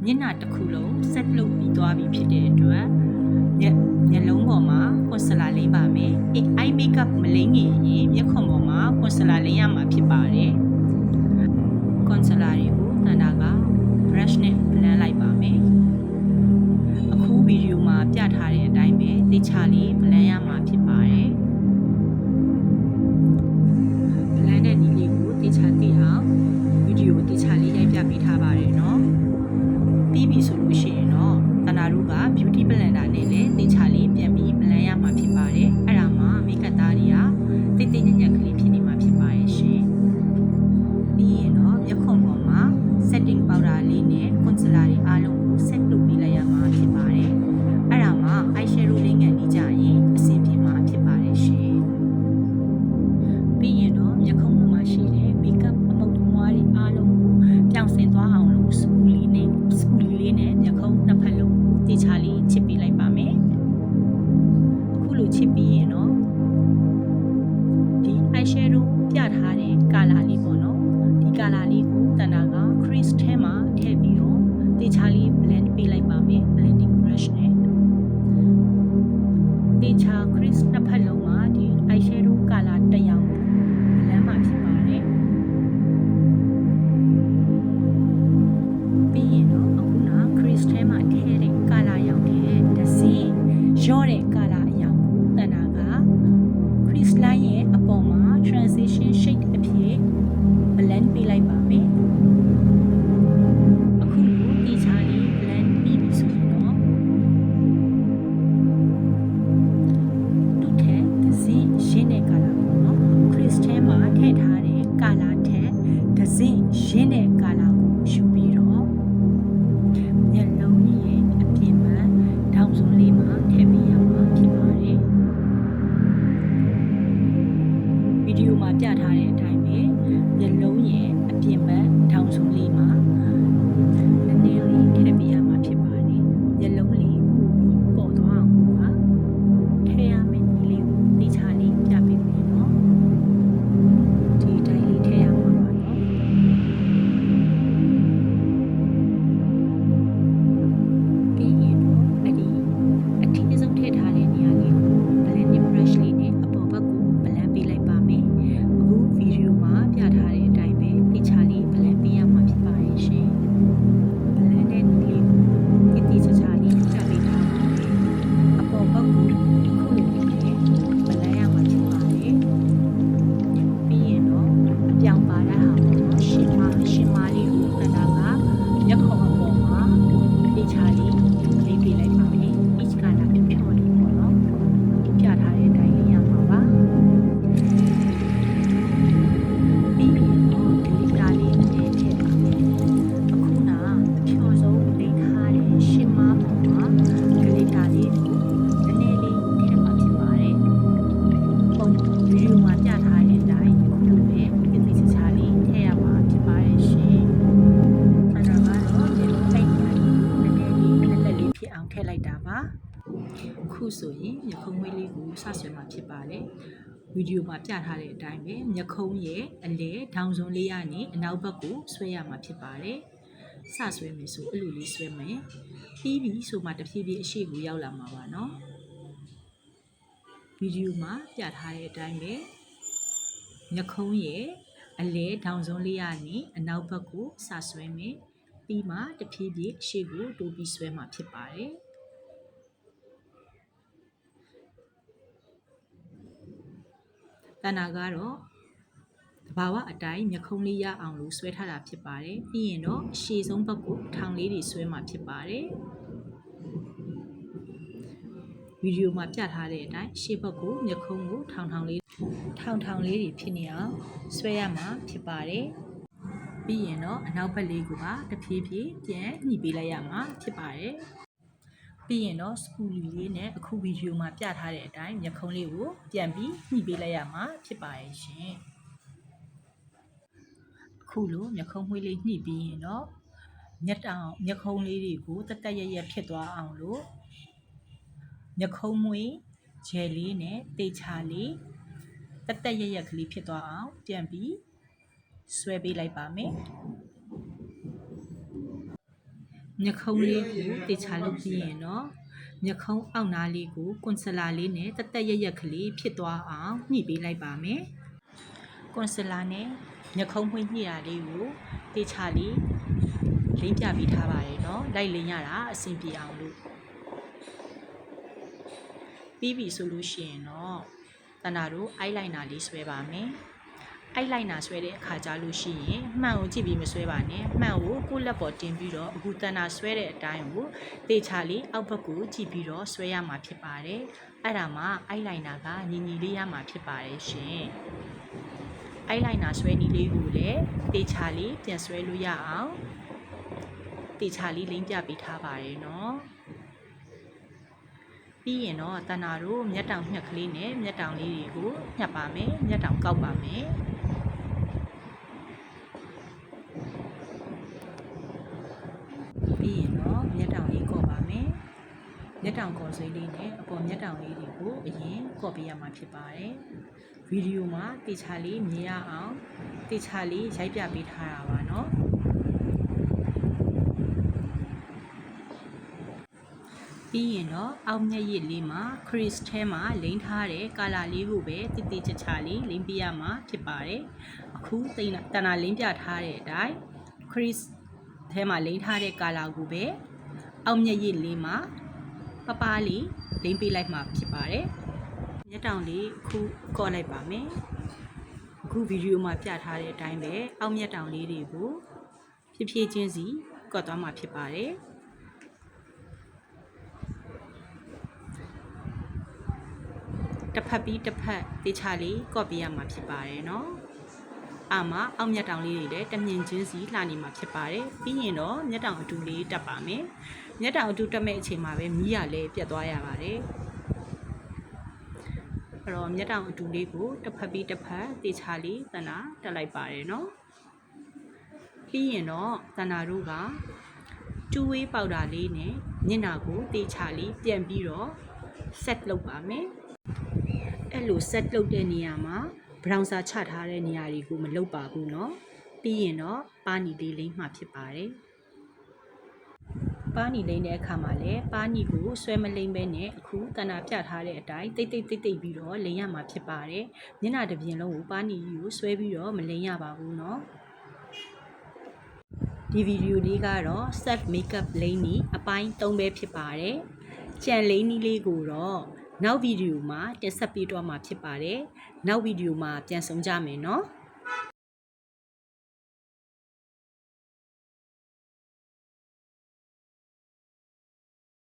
မျက်နှာတစ်ခုလုံးဆက်လုပ်ပြီးသွားပြီဖြစ်တဲ့အတွက်မျက်လုံးပေါ်မှာကွန်ဆလာလိမ့်ပါမယ်။ eye makeup မလိမ့်ငင်ရင်မျက်ခွန်ပေါ်မှာကွန်ဆလာလိမ့်ရမှာဖြစ်ပါတယ်။ကွန်ဆလာတွေကိုတန်တာက brush နဲ့ blend လိုက်ပါမယ်။အခုဗီဒီယိုမှာပြထားတဲ့အတိုင်းပဲသေချာလေး blend ရမှာဖြစ်ပါတယ်။ blend တဲ့နည်းလေးကိုသေချာသိအောင်ဗီဒီယိုသေချာလေးရိုက်ပြပေးထားပါတယ်နော်။ပြီးပြီဆိုလို့ရှိရင်တော့တန်တာတို့က beauty blender နဲ့လည်းသေချာလေးပြန်ပြီး blend ရမှာဖြစ်ပါတယ်။အဲ့ဒါမှမိတ်ကပ်သားတွေကတိတ်တိတ်ညက်ညက်ကလေးဖြစ်နေမှာဖြစ်ပါတယ်ရှင်။ပြီးရင်တော့မျက်ခွန်ပေါ်မှာ setting powder လေးနဲ့ concealer တွေအားလုံးကို set လုပ်ပေးလိုက်ရမှာဖြစ်ပါတယ်။အဲ့ဒါမှ eyeshadow လေးငယ်နေကြရင်အဆင်ပြေမှာဖြစ်ပါတယ်ရှင်။ပြီးရင်တော့မျက်ခုံးပေါ်မှာရှိတဲ့ makeup အမှုတ်မွားတွေအားလုံးကိုပြောင်းဆင်သွားအောင်လို့ spoolie လေးနဲ့မျက်ခုံးနှစ်ဖက်လုံးကိုတေချာလေးချစ်ပေးလိုက်ပါမယ်။အခုလိုချစ်ပြီးရင်တော့ဒီ eyeshadow ပြထားတဲ့ color လေးပေါ့နော်။ဒီ color လေးကိုတန်တာက crease ထဲမှာထည့်ပြီးတော့တေချာလေး blend ပေးလိုက်ပါမယ် blending brush နဲ့တေချာ crease နှစ်ဖက်လုံးမှာဒီ eyeshadow color တစ်ယောက် blend မှာဖြစ်ပါတယ်ပြီးရင်တော့အခုန crease ထဲမှာထည့်တဲ့ color ရောက်တဲ့ဒဇင်ရော့တဲ့ color အရောင်ကိုတန်တာက crease line ရဲ့အပေါ်မှာ transition shade အဖြစ် blend ပေးလိုက်ပါမယ်အခုလိုတေချာလေး blend ပြီးပြီဆိုရင်တော့သူ့ထက်ဒဇင်ရင်းတဲ့ color ပေါ့နော် crease ထဲမှာထည့်ထားတဲ့ color ထက်ဒဇင်ရင်းတဲ့ color ကိုယူပြီးတော့မျက်လုံးရဲ့အပြင်မှာထောင်စွန်းလေးမှာထည့်ပေးရမှာဖြစ်ပါတယ်ဗီဒီယိုမှာပြထားတဲ့အတိုင်းပဲမျက်လုံးရဲ့အပြင်ဘက်ထောင်စွန်းလေးမှာနည်းနည်းလေးထည့်ပေးရမှာဖြစ်ပါတယ်မျက်လုံးလေးပိုပြီးပေါ်သွားအောင်ပါထည့်ရမယ့်နည်းလေးကိုသေချာလေးပြပေးမယ်နော်ဒီတိုင်းလေးထည့်ရမှာပါနော်ပြီးရင်တော့အဲ့ဒီအထည်စုပ်ထည့်ထားတဲ့နေရာလေးကို blending brush လေးနဲ့အပေါ်ဘက်ကို blend ပေးလိုက်ပါမယ်အခုဗီဒီယိုမှာပြထားတဲ့အတိုင်းပဲသေချာလေး blend ပေးရမှာဖြစ်ပါတယ်ရှင် blend တဲ့နည်းလေးကိုတိတိကျကျလေးပြပေးထားပါတယ်အပေါ်ဘက်ကိုခုလိုမျိုးနဲ့ blend ရမှာဖြစ်ပါတယ်ပြီးရင်တော့အပြောင်ပါတဲ့ဟာပေါ့နော်ရှင်မာလေးကိုတန်တာကမျက်ခုံးအပေါ်မှာသေချာလေးလေးပေးလိုက်ပါမယ် each color ဖြောလေးပေါ့နော်ပြထားတဲ့အတိုင်းလေးရမှာပါပြီးရင်တော့ဒီကားလေးနဲ့ထည့်ပါမယ်အခုနဖြောဆုံးလိမ့်ထားတဲ့ရှင်မာပေါ်မှာဂလစ်တာလေးကိုနည်းနည်းလေးထည့်ပါဖြစ်ပါတယ်ပုံဗီဒီယိုမှာပြထားတဲ့အတိုင်းအခုလိုပဲတိတိကျကျလေးထည့်ရမှာဖြစ်ပါတယ်ရှင်အဲ့ဒါကတော့ဒီလိုပိတ်နေနည်းနည်းလေးလက်လက်လေးဖြစ်အောင်ထည့်လိုက်တာပါခုဆိုရင်မျက်ခုံးမွေးလေးကိုစဆွဲမှာဖြစ်ပါတယ်ဗီဒီယိုမှာပြထားတဲ့အတိုင်းပဲမျက်ခုံးရဲ့အလဲထောင်စွန်းလေးကနေအနောက်ဘက်ကိုဆွဲရမှာဖြစ်ပါတယ်စဆွဲမယ်ဆိုအဲ့လိုလေးဆွဲမယ်ပြီးပြီဆိုမှတဖြည်းဖြည်းအရှိကိုရောက်လာမှာပါเนาะဗီဒီယိုမှာပြထားတဲ့အတိုင်းပဲမျက်ခုံးရဲ့အလဲထောင်စွန်းလေးကနေအနောက်ဘက်ကိုစဆွဲမယ်ပြီးမှတဖြည်းဖြည်းအရှိကိုတိုးပြီးဆွဲမှာဖြစ်ပါတယ်တန်တာကတော့တဘာဝအတိုင်းမျက်ခုံးလေးရအောင်လို့ဆွဲထားတာဖြစ်ပါတယ်ပြီးရင်တော့အရှည်ဆုံးဘက်ကိုထောင်လေးတွေဆွဲမှာဖြစ်ပါတယ်ဗီဒီယိုမှာပြထားတဲ့အတိုင်းရှေ့ဘက်ကိုမျက်ခုံးကိုထောင်လေးတွေဖြစ်နေအောင်ဆွဲရမှာဖြစ်ပါတယ်ပြီးရင်တော့အနောက်ဘက်လေးကိုပါတဖြည်းဖြည်းပြန်ညှိပေးလိုက်ရမှာဖြစ်ပါတယ်ပြီးရင်တော့ spoolie လေးနဲ့အခုဗီဒီယိုမှာပြထားတဲ့အတိုင်းမျက်ခုံးလေးကိုပြန်ပြီးညှိပေးလိုက်ရမှာဖြစ်ပါရဲ့ရှင်အခုလိုမျက်ခုံးမွှေးလေးညှိပြီးရင်တော့မျက်ခုံးလေးတွေကိုတက်တက်ရဖြစ်သွားအောင်လို့မျက်ခုံးမွှေးဂျယ်လေးနဲ့တေချာလေးတက်တက်ကလေးဖြစ်သွားအောင်ပြန်ပြီးဆွဲပေးလိုက်ပါမယ် မျက်ခုံးလေးကိုတေချာလုပ်ပြီးရင်တော့မျက်ခုံးအောက်နားလေးကိုကွန်ဆလာလေးနဲ့တက်တက်ရက်ရက်ကလေးဖြစ်သွားအောင်ညှိပေးလိုက်ပါမယ်ကွန်ဆလာနဲ့မျက်ခုံးမှွေးညှိတာလေးကိုတေချာလေးလိမ့်ပြပေးထားပါတယ်เนาะလိုက်လိမ့်ရတာအဆင်ပြေအောင်လို့ပြီးပြီဆိုလို့ရှိရင်တော့တနာတို့အိုက်လိုင်နာလေးဆွဲပါမယ်အိုက်လိုင်နာဆွဲတဲ့အခါကျလို့ရှိရင်မှန်ကိုကြည့်ပြီးမဆွဲပါနဲ့မှန်ကိုကိုယ့်လက်ပေါ်တင်ပြီးတော့အခုတနာဆွဲတဲ့အတိုင်းကိုတေချာလေးအောက်ဘက်ကိုကြည့်ပြီးတော့ဆွဲရမှာဖြစ်ပါတယ်အဲ့ဒါမှအိုက်လိုင်နာကညီညီလေးရမှာဖြစ်ပါတယ်ရှင်အိုက်လိုင်နာဆွဲနည်းလေးကိုလည်းတေချာလေးပြန်ဆွဲလို့ရအောင်တေချာလေးလိမ့်ပြပေးထားပါတယ်เนาะပြီးရင်တော့တနာတို့မျက်တောင်ညှက်ကလေးနဲ့မျက်တောင်လေးတွေကိုညှက်ပါမယ်မျက်တောင်ကောက်ပါမယ်ပြီးရင်တော့မျက်တောင်လေးကောက်ပါမယ်မျက်တောင်ကော်ဆွေးလေးနဲ့အပေါ်မျက်တောင်လေးတွေကိုအရင်ကောက်ပေးရမှာဖြစ်ပါတယ်ဗီဒီယိုမှာတေချာလေးမြင်ရအောင်တေချာလေးရိုက်ပြပေးထားတာပါเนาะပြီးရင်တော့အောက်မျက်ရည်လေးမှာခရစ်ထဲမှာလိမ့်ထားတဲ့ကာလာလေးကိုပဲတိတိကျကျလေးလိမ့်ပြရမှာဖြစ်ပါတယ်အခုတနာလိမ့်ပြထားတဲ့အတိုင်းခရစ်ထဲမှာလိမ့်ထားတဲ့ကာလာကိုပဲအောက်မျက်ရည်လေးမှာပပလေးလိမ့်ပေးလိုက်မှာဖြစ်ပါတယ်မျက်တောင်လေးအခုကော့လိုက်ပါမယ်အခုဗီဒီယိုမှာပြထားတဲ့အတိုင်းပဲအောက်မျက်တောင်လေးတွေကိုဖြည်းဖြည်းချင်းစီကော့သွားမှာဖြစ်ပါတယ်တစ်ဖက်ပြီးတစ်ဖက်တေချာလေးကော့ပေးရမှာဖြစ်ပါတယ်เนาะအာမအောက်မျက်တောင်လေးတွေလည်းတမြင်ချင်းစီလှနေမှာဖြစ်ပါတယ်ပြီးရင်တော့မျက်တောင်အတူလေးတက်ပါမယ်မျက်တောင်အတူတက်မဲ့အချိန်မှာပဲမီးရလည်းပြတ်သွားရပါတယ်အဲ့တော့မျက်တောင်အတူလေးကိုတစ်ဖက်ပြီးတစ်ဖက်တေချာလေးတနာတက်လိုက်ပါတယ်เนาะပြီးရင်တော့တနာတို့ကတူဝေးပေါက်တာလေးနဲ့မျက်နှာကိုတေချာလေးပြန်ပြီးတော့ဆက်လုပ်ပါမယ်အဲ့လို set လုပ်တဲ့နေရာမှာဘရောင်စာချထားတဲ့နေရာတွေကိုမလုပ်ပါဘူးเนาะပြီးရင်တော့ပါနီလေးလိမ့်မှဖြစ်ပါတယ်ပါနီလိမ့်တဲ့အခါမှာလည်းပါနီကိုဆွဲမလိမ့်ပဲနဲ့အခုတနာပြထားတဲ့အတိုင်းတိတ်ပြီးတော့လိမ့်ရမှာဖြစ်ပါတယ်မျက်နှာတစ်ပြင်လုံးကိုပါနီကိုဆွဲပြီးတော့မလိမ့်ရပါဘူးเนาะဒီဗီဒီယိုလေးကတော့ self makeup လိမ့်နီအပိုင်း3ပဲဖြစ်ပါတယ်ကြံလိမ့်နီလေးကိုတော့နောက်ဗီဒီယိုမှာတင်ဆက်ပေးတော့မှာဖြစ်ပါတယ်နောက်ဗီဒီယိုမှာပြန်ဆောင်ကြမယ်เนาะ